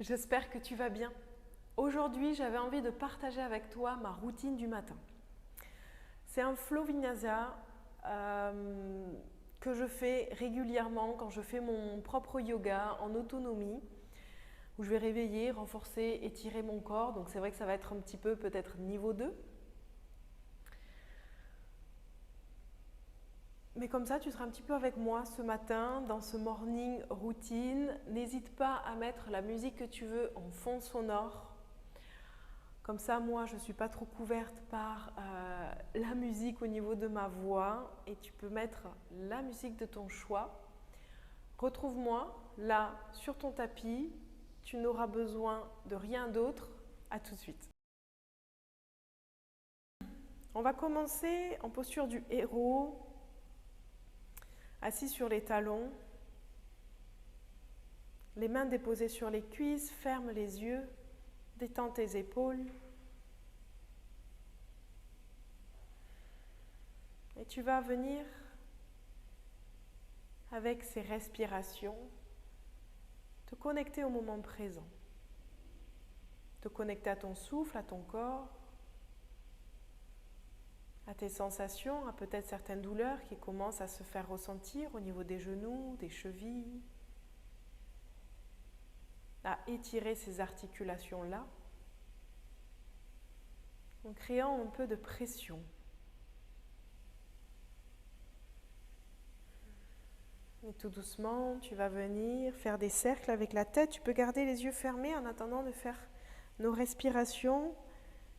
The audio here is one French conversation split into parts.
J'espère que tu vas bien. Aujourd'hui, j'avais envie de partager avec toi ma routine du matin. C'est un flow vinyasa que je fais régulièrement quand je fais mon propre yoga en autonomie, où je vais réveiller, renforcer, étirer mon corps. Donc c'est vrai que ça va être un petit peu peut-être niveau 2. Mais comme ça, tu seras un petit peu avec moi ce matin dans ce morning routine. N'hésite pas à mettre la musique que tu veux en fond sonore. Comme ça, moi, je ne suis pas trop couverte par la musique au niveau de ma voix et tu peux mettre la musique de ton choix. Retrouve-moi là sur ton tapis. Tu n'auras besoin de rien d'autre. À tout de suite. On va commencer en posture du héros, assis sur les talons, les mains déposées sur les cuisses, ferme les yeux, détends tes épaules. Et tu vas venir, avec ces respirations, te connecter au moment présent. Te connecter à ton souffle, à ton corps, à tes sensations, à peut-être certaines douleurs qui commencent à se faire ressentir au niveau des genoux, des chevilles. À étirer ces articulations-là en créant un peu de pression. Et tout doucement, tu vas venir faire des cercles avec la tête. Tu peux garder les yeux fermés en attendant de faire nos respirations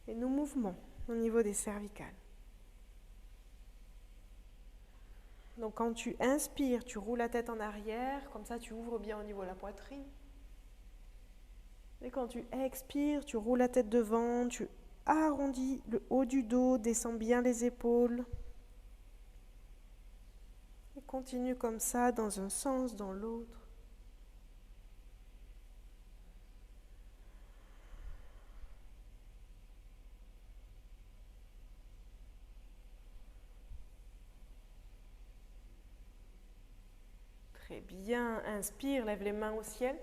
et nos mouvements au niveau des cervicales. Donc quand tu inspires, tu roules la tête en arrière, comme ça tu ouvres bien au niveau de la poitrine. Et quand tu expires, tu roules la tête devant, tu arrondis le haut du dos, descends bien les épaules. Et continue comme ça, dans un sens, dans l'autre. Très bien, inspire, lève les mains au ciel.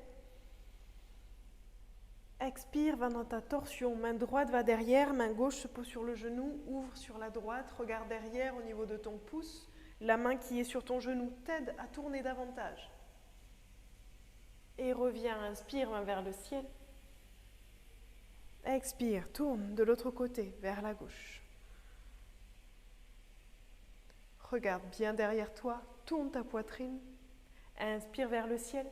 Expire, va dans ta torsion, main droite va derrière, main gauche se pose sur le genou, ouvre sur la droite, regarde derrière au niveau de ton pouce. La main qui est sur ton genou t'aide à tourner davantage. Et reviens, inspire, main vers le ciel. Expire, tourne de l'autre côté, vers la gauche. Regarde bien derrière toi, tourne ta poitrine. Inspire vers le ciel.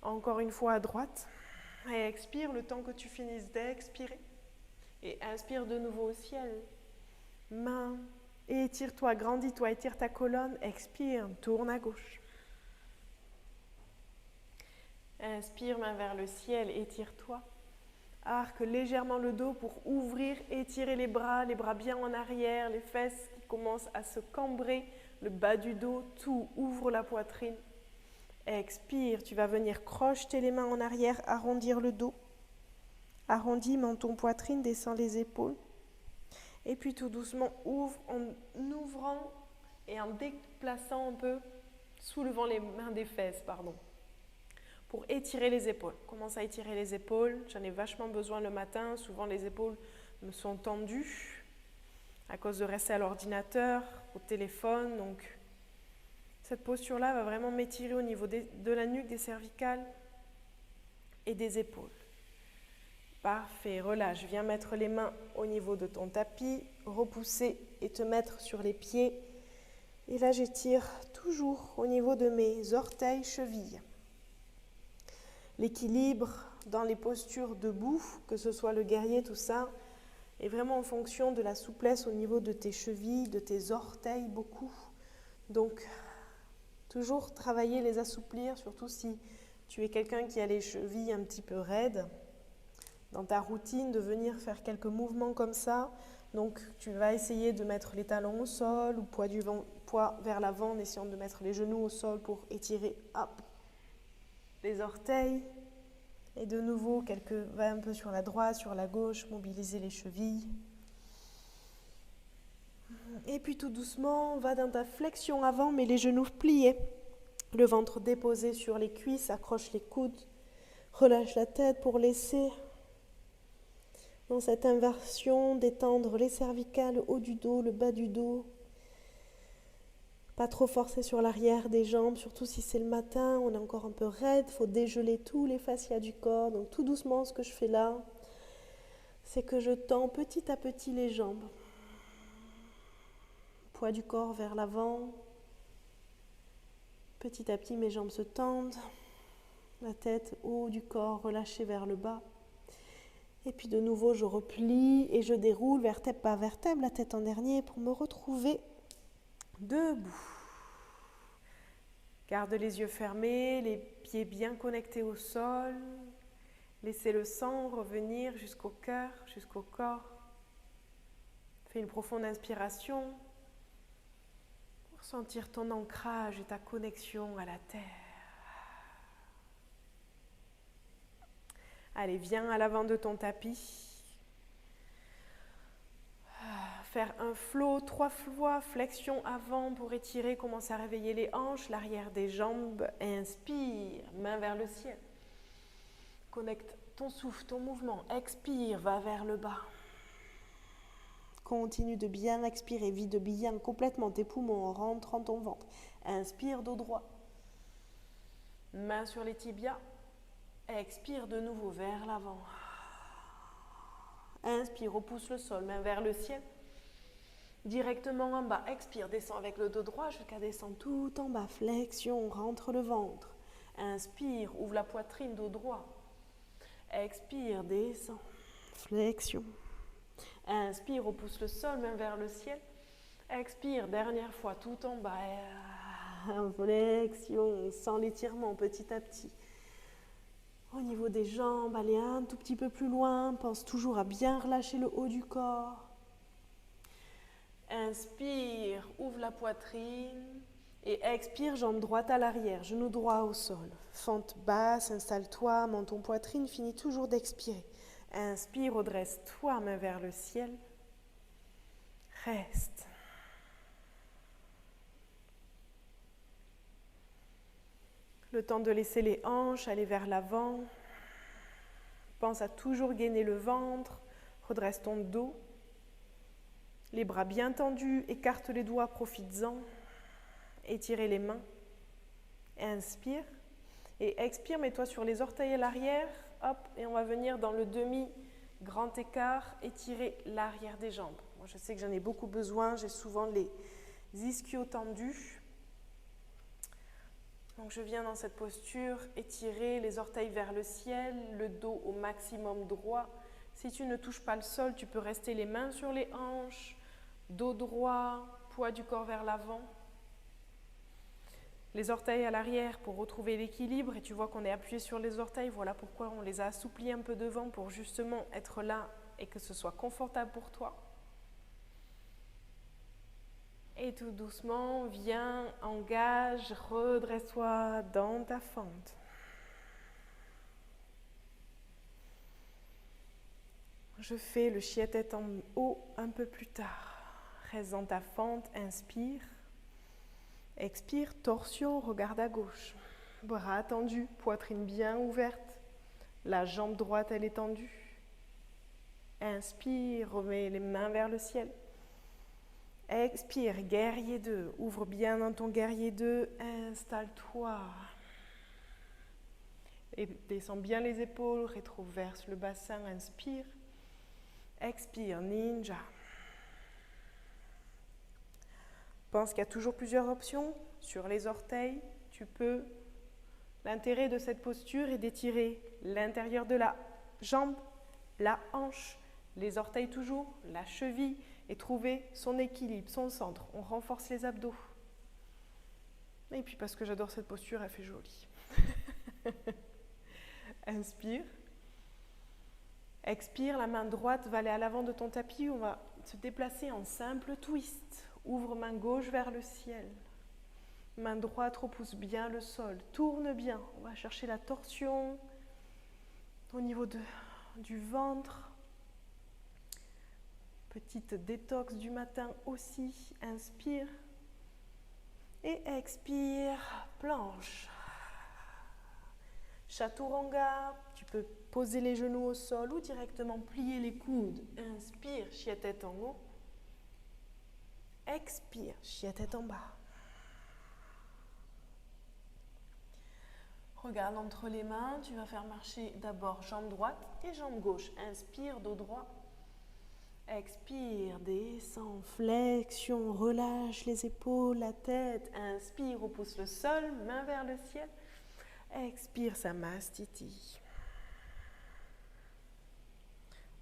Encore une fois à droite. Et expire le temps que tu finisses d'expirer. Et inspire de nouveau au ciel. Main. Et étire-toi, grandis-toi, étire ta colonne. Expire, tourne à gauche. Inspire, main vers le ciel, étire-toi. Arque légèrement le dos pour ouvrir, étirer les bras bien en arrière, les fesses qui commencent à se cambrer, le bas du dos, tout, ouvre la poitrine. Expire, tu vas venir crocheter les mains en arrière, arrondir le dos. Arrondis, menton, poitrine, descends les épaules. Et puis tout doucement, ouvre en ouvrant et en déplaçant un peu, soulevant les mains des fesses, pour étirer les épaules. Commence à étirer les épaules. J'en ai vachement besoin le matin. Souvent, les épaules me sont tendues à cause de rester à l'ordinateur, au téléphone. Donc, cette posture-là va vraiment m'étirer au niveau de la nuque, des cervicales et des épaules. Parfait, relâche. Viens mettre les mains au niveau de ton tapis, repousser et te mettre sur les pieds. Et là, j'étire toujours au niveau de mes orteils, chevilles. L'équilibre dans les postures debout, que ce soit le guerrier, tout ça, est vraiment en fonction de la souplesse au niveau de tes chevilles, de tes orteils, beaucoup. Donc, toujours travailler, les assouplir, surtout si tu es quelqu'un qui a les chevilles un petit peu raides. Dans ta routine, de venir faire quelques mouvements comme ça. Donc, tu vas essayer de mettre les talons au sol ou poids vers l'avant en essayant de mettre les genoux au sol pour étirer les orteils. Et de nouveau, va un peu sur la droite, sur la gauche, mobiliser les chevilles. Et puis tout doucement, va dans ta flexion avant, mais les genoux pliés. Le ventre déposé sur les cuisses, accroche les coudes. Relâche la tête pour laisser, dans cette inversion, détendre les cervicales, le haut du dos, le bas du dos. Pas trop forcer sur l'arrière des jambes, surtout si c'est le matin, on est encore un peu raide. Il faut dégeler tous les fascias du corps. Donc tout doucement, ce que je fais là, c'est que je tends petit à petit les jambes. Poids du corps vers l'avant. Petit à petit, mes jambes se tendent. La tête, haut du corps, relâchée vers le bas. Et puis de nouveau, je replie et je déroule vertèbre par vertèbre, la tête en dernier pour me retrouver debout. Garde les yeux fermés, les pieds bien connectés au sol. Laissez le sang revenir jusqu'au cœur, jusqu'au corps. Fais une profonde inspiration pour sentir ton ancrage et ta connexion à la terre. Allez, viens à l'avant de ton tapis. Faire un flow, 3 fois, flexion avant pour étirer, commence à réveiller les hanches, l'arrière des jambes. Inspire, main vers le ciel. Connecte ton souffle, ton mouvement. Expire, va vers le bas. Continue de bien expirer, vide bien complètement tes poumons en rentrant ton ventre. Inspire, dos droit. Main sur les tibias. Expire de nouveau vers l'avant. Inspire, repousse le sol, main vers le ciel. Directement en bas, expire, descends avec le dos droit jusqu'à descendre tout en bas. Flexion, rentre le ventre. Inspire, ouvre la poitrine, dos droit. Expire, descends. Flexion. Inspire, repousse le sol, main vers le ciel. Expire, dernière fois, tout en bas. Flexion, sans l'étirement, petit à petit. Au niveau des jambes, allez un tout petit peu plus loin. Pense toujours à bien relâcher le haut du corps. Inspire, ouvre la poitrine. Et expire, jambe droite à l'arrière, genou droit au sol. Fente basse, installe-toi, menton poitrine, finis toujours d'expirer. Inspire, redresse-toi, main vers le ciel. Reste. Le temps de laisser les hanches aller vers l'avant. Pense à toujours gainer le ventre. Redresse ton dos. Les bras bien tendus, écarte les doigts, profites-en. Étirez les mains. Inspire. Et expire, mets-toi sur les orteils à l'arrière. Hop, et on va venir dans le demi-grand écart, étirer l'arrière des jambes. Moi, je sais que j'en ai beaucoup besoin, j'ai souvent les ischios tendus. Donc, je viens dans cette posture, étirer les orteils vers le ciel, le dos au maximum droit. Si tu ne touches pas le sol, tu peux rester les mains sur les hanches, dos droit, poids du corps vers l'avant. Les orteils à l'arrière pour retrouver l'équilibre, et tu vois qu'on est appuyé sur les orteils, voilà pourquoi on les a assouplis un peu devant pour justement être là et que ce soit confortable pour toi. Et tout doucement, viens, engage, redresse-toi dans ta fente. Je fais le chien-tête en haut un peu plus tard. Reste dans ta fente, inspire. Expire, torsion, regarde à gauche. Bras tendus, poitrine bien ouverte. La jambe droite, elle est tendue. Inspire, remets les mains vers le ciel. Expire, guerrier 2. Ouvre bien dans ton guerrier 2. Installe-toi. Et descends bien les épaules, rétroverse le bassin. Inspire. Expire, ninja. Pense qu'il y a toujours plusieurs options. Sur les orteils, tu peux. L'intérêt de cette posture est d'étirer l'intérieur de la jambe, la hanche, les orteils toujours, la cheville et trouver son équilibre, son centre. On renforce les abdos. Et puis parce que j'adore cette posture, elle fait jolie. Inspire. Expire, la main droite va aller à l'avant de ton tapis. On va se déplacer en simple twist. Ouvre main gauche vers le ciel. Main droite repousse bien le sol. Tourne bien. On va chercher la torsion au niveau du ventre. Petite détox du matin aussi. Inspire. Et expire. Planche. Chaturanga. Tu peux poser les genoux au sol ou directement plier les coudes. Inspire, chien tête en haut. Expire, chien tête en bas. Regarde entre les mains, tu vas faire marcher d'abord jambe droite et jambe gauche. Inspire, dos droit. Expire, descend, flexion, relâche les épaules, la tête. Inspire, repousse le sol, main vers le ciel. Expire, Samastiti.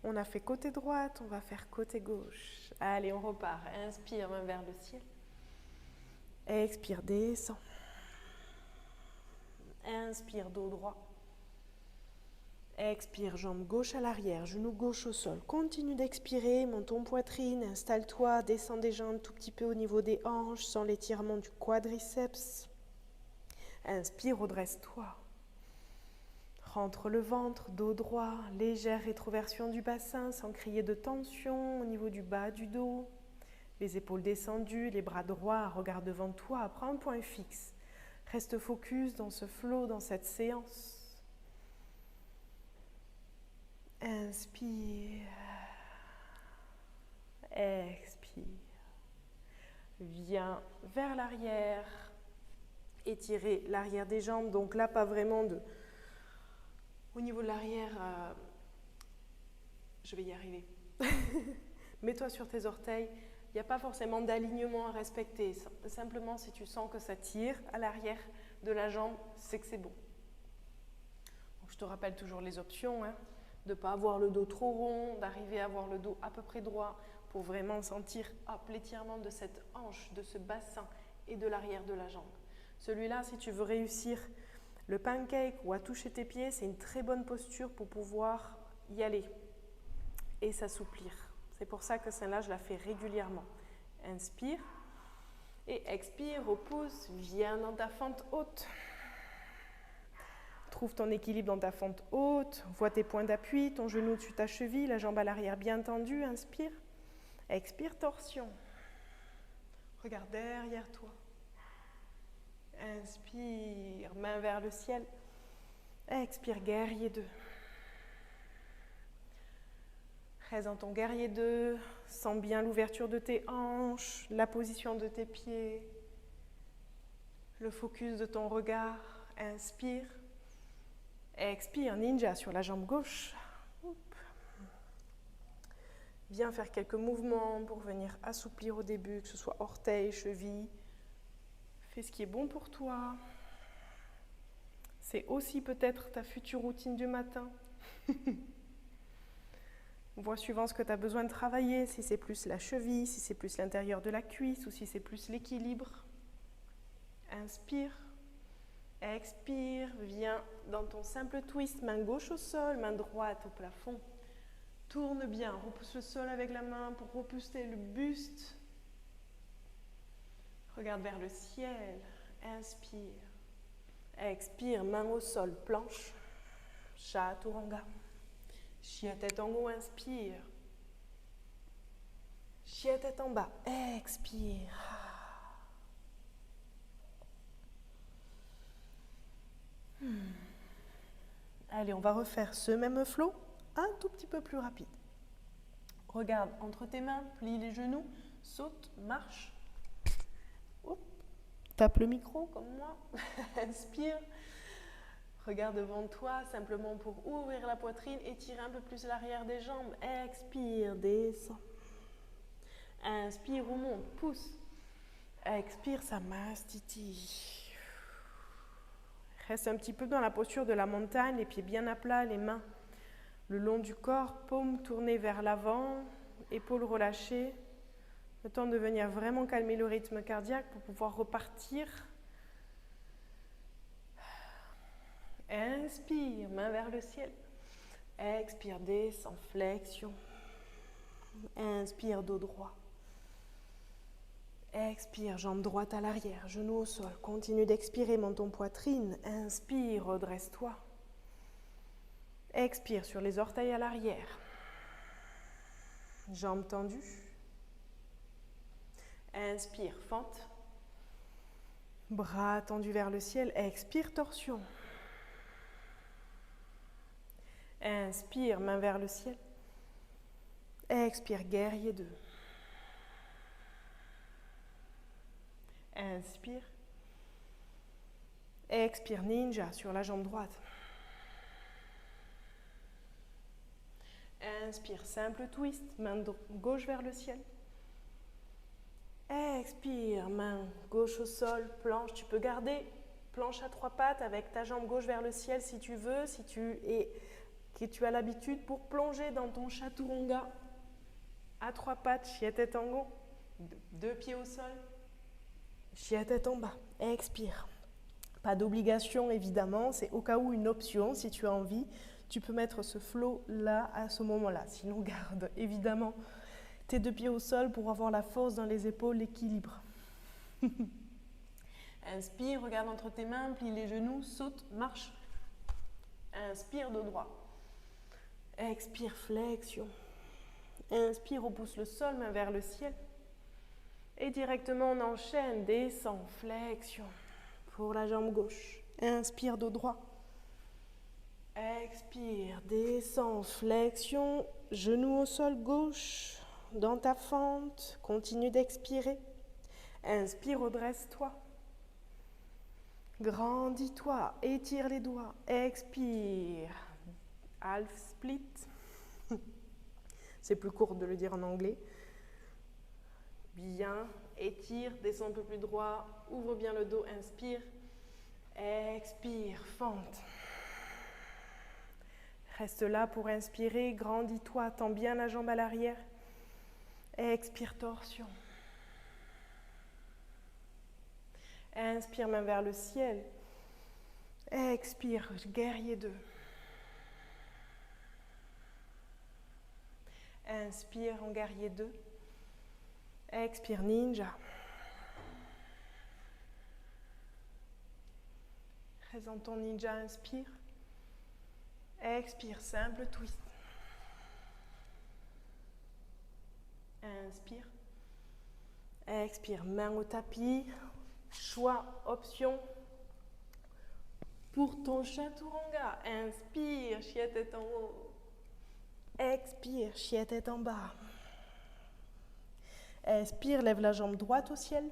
On a fait côté droite, on va faire côté gauche. Allez, on repart. Inspire, main vers le ciel. Expire, descend. Inspire, dos droit. Expire, jambe gauche à l'arrière, genou gauche au sol. Continue d'expirer, monte ton poitrine, installe-toi, descends des jambes tout petit peu au niveau des hanches, sans l'étirement du quadriceps. Inspire, redresse-toi. Rentre le ventre, dos droit, légère rétroversion du bassin sans crier de tension au niveau du bas du dos. Les épaules descendues, les bras droits, regard devant toi, prends un point fixe. Reste focus dans ce flow, dans cette séance. Inspire, expire. Viens vers l'arrière, étirer l'arrière des jambes. Donc là, pas vraiment de... Au niveau de l'arrière, je vais y arriver. Mets-toi sur tes orteils. Il n'y a pas forcément d'alignement à respecter. Simplement, si tu sens que ça tire à l'arrière de la jambe, c'est que c'est bon. Donc, je te rappelle toujours les options, de ne pas avoir le dos trop rond, d'arriver à avoir le dos à peu près droit pour vraiment sentir l'étirement de cette hanche, de ce bassin et de l'arrière de la jambe. Celui-là, si tu veux réussir le pancake ou à toucher tes pieds, c'est une très bonne posture pour pouvoir y aller et s'assouplir. C'est pour ça que celle-là, je la fais régulièrement. Inspire et expire, repousse, viens dans ta fente haute. Trouve ton équilibre dans ta fente haute, vois tes points d'appui, ton genou dessus ta cheville, la jambe à l'arrière bien tendue, inspire. Expire, torsion. Regarde derrière toi. Inspire, main vers le ciel. Expire, guerrier 2. Reste dans ton guerrier 2, sens bien l'ouverture de tes hanches, la position de tes pieds, le focus de ton regard. Inspire. Expire, ninja sur la jambe gauche. Viens faire quelques mouvements pour venir assouplir au début, que ce soit orteils, chevilles. Fais ce qui est bon pour toi. C'est aussi peut-être ta future routine du matin. Vois suivant ce que tu as besoin de travailler, si c'est plus la cheville, si c'est plus l'intérieur de la cuisse ou si c'est plus l'équilibre. Inspire. Expire, viens dans ton simple twist, main gauche au sol, main droite au plafond. Tourne bien, repousse le sol avec la main pour repousser le buste. Regarde vers le ciel, inspire. Expire, main au sol, planche. Chaturanga. Chien tête en haut, inspire. Chien tête en bas, expire. Allez, on va refaire ce même flow, un tout petit peu plus rapide. Regarde entre tes mains, plie les genoux, saute, marche. Hop. Tape le micro comme moi, inspire. Regarde devant toi, simplement pour ouvrir la poitrine, étire un peu plus l'arrière des jambes. Expire, descend. Inspire, remonte, pousse. Expire, Samastiti. Reste un petit peu dans la posture de la montagne, les pieds bien à plat, les mains le long du corps, paumes tournées vers l'avant, épaules relâchées. Le temps de venir vraiment calmer le rythme cardiaque pour pouvoir repartir. Inspire, main vers le ciel. Expire, descend, flexion. Inspire, dos droit. Expire, jambe droite à l'arrière, genou au sol. Continue d'expirer, monte ton poitrine. Inspire, redresse-toi. Expire sur les orteils à l'arrière. Jambes tendues. Inspire, fente. Bras tendus vers le ciel. Expire, torsion. Inspire, main vers le ciel. Expire, guerrier 2. Inspire. Expire, ninja sur la jambe droite. Inspire, simple twist, main gauche vers le ciel. Expire, main gauche au sol, planche. Tu peux garder planche à 3 pattes avec ta jambe gauche vers le ciel si tu veux, si tu as l'habitude pour plonger dans ton chaturanga à 3 pattes, Chiete Tango. 2 pieds au sol, Chiete en bas. Expire. Pas d'obligation évidemment, c'est au cas où une option si tu as envie. Tu peux mettre ce flow là à ce moment-là. Sinon, garde évidemment tes 2 pieds au sol pour avoir la force dans les épaules, l'équilibre. Inspire, regarde entre tes mains, plie les genoux, saute, marche. Inspire, dos droit. Expire, flexion. Inspire, repousse le sol, main vers le ciel. Et directement, on enchaîne, descend, flexion. Pour la jambe gauche. Inspire, dos droit. Expire, descend, flexion, genou au sol gauche, dans ta fente, continue d'expirer. Inspire, redresse-toi. Grandis-toi, étire les doigts. Expire, half split. C'est plus court de le dire en anglais. Bien, étire, descends un peu plus droit, ouvre bien le dos, inspire. Expire, fente. Reste là pour inspirer, grandis-toi, tends bien la jambe à l'arrière. Expire, torsion. Inspire, main vers le ciel. Expire, guerrier 2. Inspire en guerrier 2. Expire, ninja. Reste en ton ninja, inspire. Expire, simple twist. Inspire. Expire, main au tapis. Choix, option. Pour ton chaturanga, inspire, chiete en haut. Expire, chiete en bas. Expire, lève la jambe droite au ciel.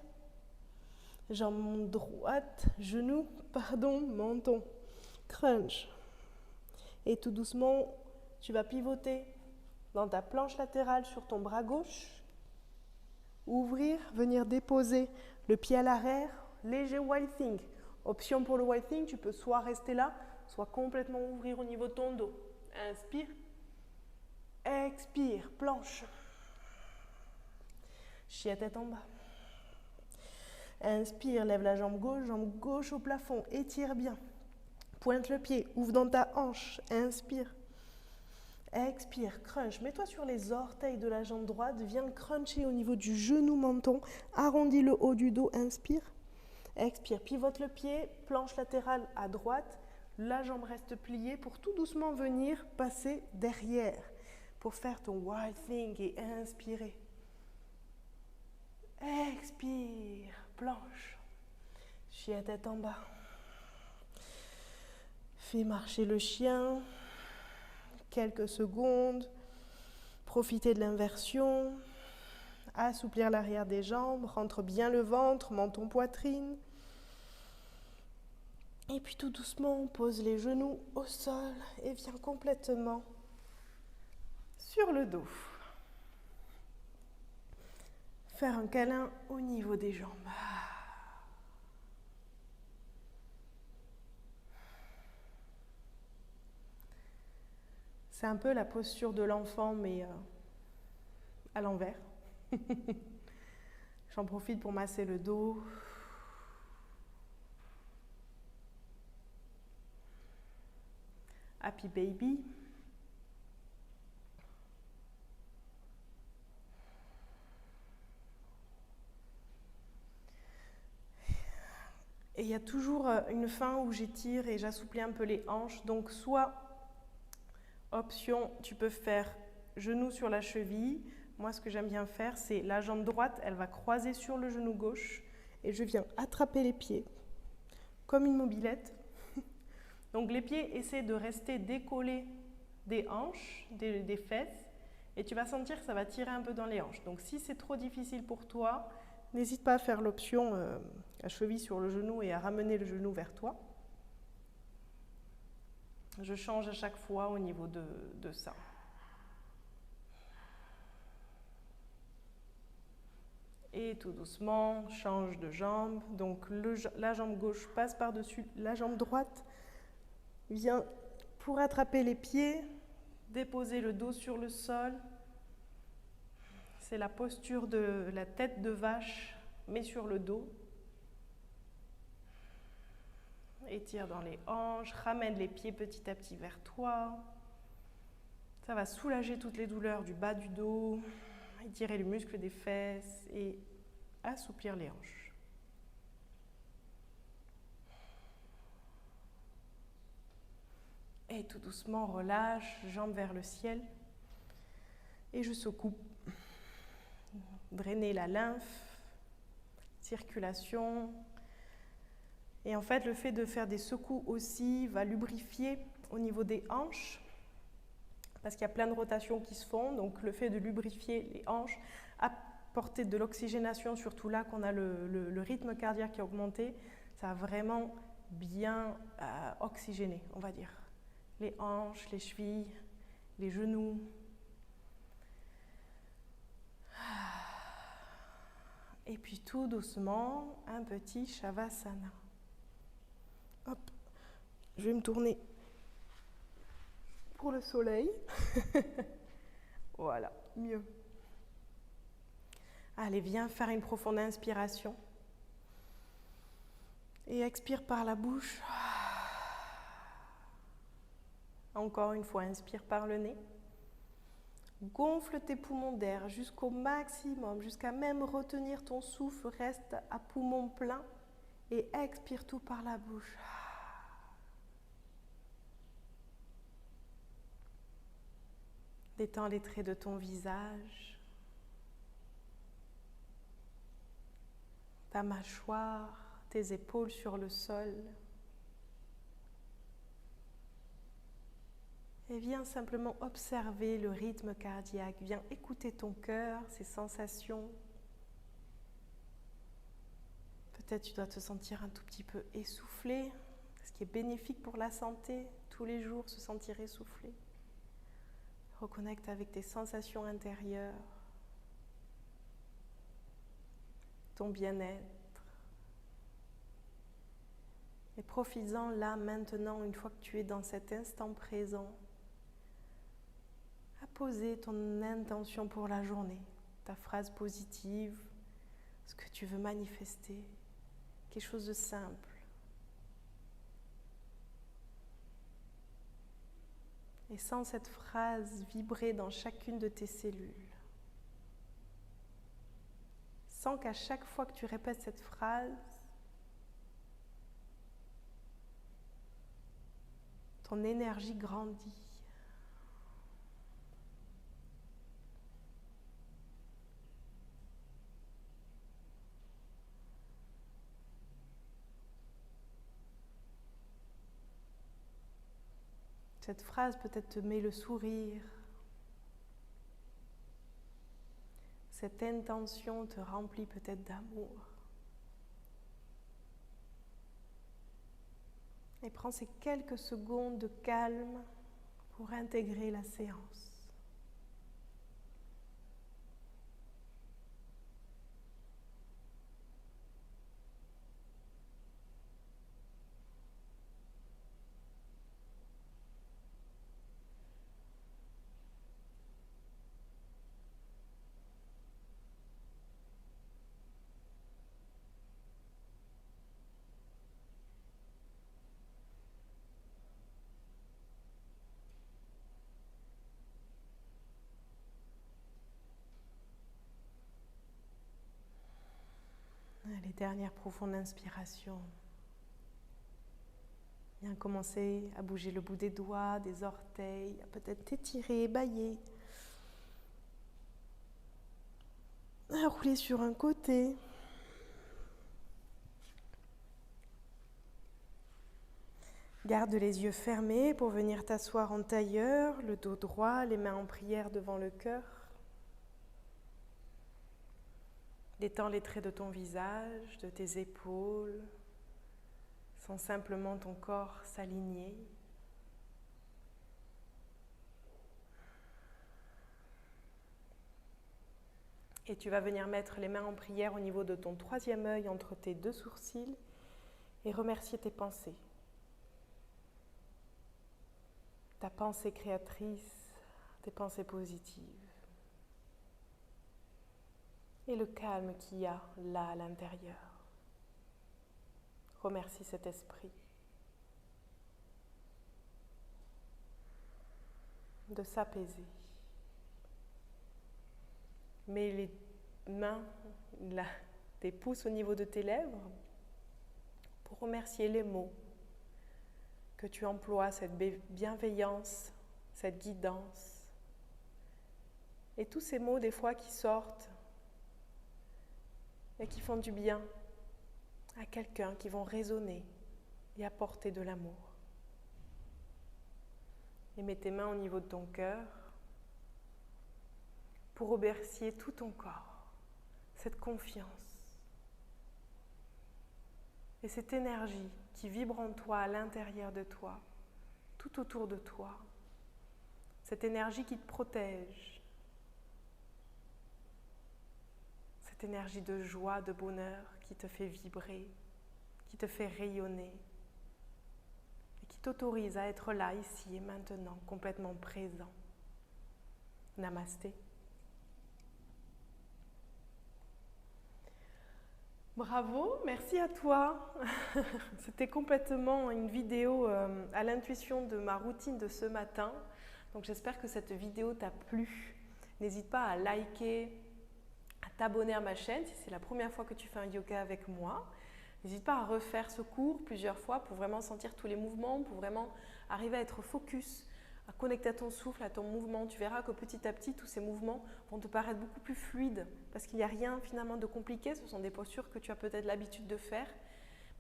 Jambe droite, genou, menton. Crunch. Et tout doucement, tu vas pivoter dans ta planche latérale sur ton bras gauche. Ouvrir, venir déposer le pied à l'arrière, léger white thing. Option pour le white thing, tu peux soit rester là, soit complètement ouvrir au niveau de ton dos. Inspire. Expire, planche. Chiette en bas. Inspire, lève la jambe gauche au plafond, étire bien. Pointe le pied, ouvre dans ta hanche, inspire. Expire, crunch. Mets-toi sur les orteils de la jambe droite, viens cruncher au niveau du genou menton, arrondis le haut du dos, inspire. Expire, pivote le pied, planche latérale à droite, la jambe reste pliée pour tout doucement venir passer derrière pour faire ton wild thing et inspirer. Expire, planche, chiette en bas. Fais marcher le chien, quelques secondes, profitez de l'inversion, assouplir l'arrière des jambes, rentre bien le ventre, menton, poitrine. Et puis tout doucement, on pose les genoux au sol et viens complètement sur le dos. Faire un câlin au niveau des jambes. C'est un peu la posture de l'enfant, mais à l'envers. J'en profite pour masser le dos. Happy baby. Et il y a toujours une fin où j'étire et j'assouplis un peu les hanches. Donc soit, option, tu peux faire genou sur la cheville. Moi, ce que j'aime bien faire, c'est la jambe droite, elle va croiser sur le genou gauche. Et je viens attraper les pieds, comme une mobilette. Donc les pieds essaient de rester décollés des hanches, des fesses, et tu vas sentir que ça va tirer un peu dans les hanches. Donc si c'est trop difficile pour toi, n'hésite pas à faire l'option à cheville sur le genou et à ramener le genou vers toi. Je change à chaque fois au niveau de ça. Et tout doucement, change de jambe. Donc la jambe gauche passe par-dessus la jambe droite. Viens pour attraper les pieds, déposer le dos sur le sol. C'est la posture de la tête de vache, mais sur le dos. Étire dans les hanches, ramène les pieds petit à petit vers toi. Ça va soulager toutes les douleurs du bas du dos, étirer les muscles des fesses et assouplir les hanches. Et tout doucement, relâche, jambes vers le ciel. Et je secoue. Drainer la lymphe, circulation. Et en fait, le fait de faire des secoues aussi va lubrifier au niveau des hanches, parce qu'il y a plein de rotations qui se font. Donc le fait de lubrifier les hanches, apporter de l'oxygénation, surtout là qu'on a le rythme cardiaque qui a augmenté, ça va vraiment bien oxygéner, on va dire. Les hanches, les chevilles, les genoux. Et puis tout doucement, un petit Shavasana. Hop, je vais me tourner pour le soleil. Voilà, mieux. Allez, viens faire une profonde inspiration. Et expire par la bouche. Encore une fois, inspire par le nez. Gonfle tes poumons d'air jusqu'au maximum, jusqu'à même retenir ton souffle. Reste à poumon plein et expire tout par la bouche. Détends les traits de ton visage, ta mâchoire, tes épaules sur le sol. Et viens simplement observer le rythme cardiaque. Viens écouter ton cœur, ses sensations. Peut-être tu dois te sentir un tout petit peu essoufflé, ce qui est bénéfique pour la santé. Tous les jours, se sentir essoufflé. Reconnecte avec tes sensations intérieures, ton bien-être. Et profites-en là, maintenant, une fois que tu es dans cet instant présent, à poser ton intention pour la journée, ta phrase positive, ce que tu veux manifester, quelque chose de simple. Et sens cette phrase vibrer dans chacune de tes cellules. Sens qu'à chaque fois que tu répètes cette phrase, ton énergie grandit. Cette phrase peut-être te met le sourire. Cette intention te remplit peut-être d'amour. Et prends ces quelques secondes de calme pour intégrer la séance. Allez, dernière profonde inspiration. Viens commencer à bouger le bout des doigts, des orteils, à peut-être t'étirer, bâiller. À rouler sur un côté. Garde les yeux fermés pour venir t'asseoir en tailleur, le dos droit, les mains en prière devant le cœur. Détends les traits de ton visage, de tes épaules. Sens simplement ton corps s'aligner. Et tu vas venir mettre les mains en prière au niveau de ton troisième œil entre tes deux sourcils et remercier tes pensées. Ta pensée créatrice, tes pensées positives. Et le calme qu'il y a là à l'intérieur. Remercie cet esprit de s'apaiser. Mets les mains, tes pouces au niveau de tes lèvres pour remercier les mots que tu emploies, cette bienveillance, cette guidance. Et tous ces mots des fois qui sortent et qui font du bien à quelqu'un, qui vont résonner et apporter de l'amour. Et mets tes mains au niveau de ton cœur pour remercier tout ton corps, cette confiance et cette énergie qui vibre en toi, à l'intérieur de toi, tout autour de toi. Cette énergie qui te protège, cette énergie de joie, de bonheur qui te fait vibrer, qui te fait rayonner et qui t'autorise à être là, ici et maintenant, complètement présent. Namasté. Bravo, merci à toi. C'était complètement une vidéo à l'intuition de ma routine de ce matin. Donc j'espère que cette vidéo t'a plu. N'hésite pas à liker, à t'abonner à ma chaîne si c'est la première fois que tu fais un yoga avec moi. N'hésite pas à refaire ce cours plusieurs fois pour vraiment sentir tous les mouvements, pour vraiment arriver à être focus, à connecter à ton souffle, à ton mouvement. Tu verras que petit à petit, tous ces mouvements vont te paraître beaucoup plus fluides parce qu'il n'y a rien finalement de compliqué. Ce sont des postures que tu as peut-être l'habitude de faire,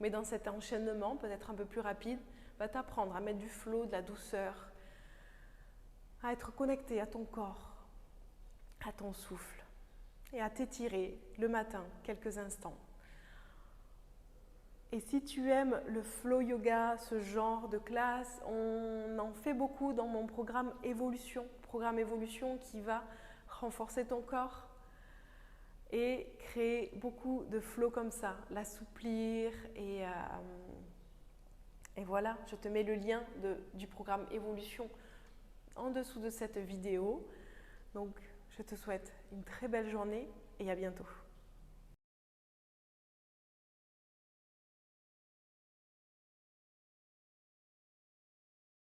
mais dans cet enchaînement, peut-être un peu plus rapide, va t'apprendre à mettre du flow, de la douceur, à être connecté à ton corps, à ton souffle et à t'étirer le matin quelques instants. Et si tu aimes le flow yoga, ce genre de classe, on en fait beaucoup dans mon programme Évolution qui va renforcer ton corps et créer beaucoup de flow comme ça, l'assouplir et voilà, je te mets le lien du programme Évolution en dessous de cette vidéo. Donc, je te souhaite une très belle journée et à bientôt.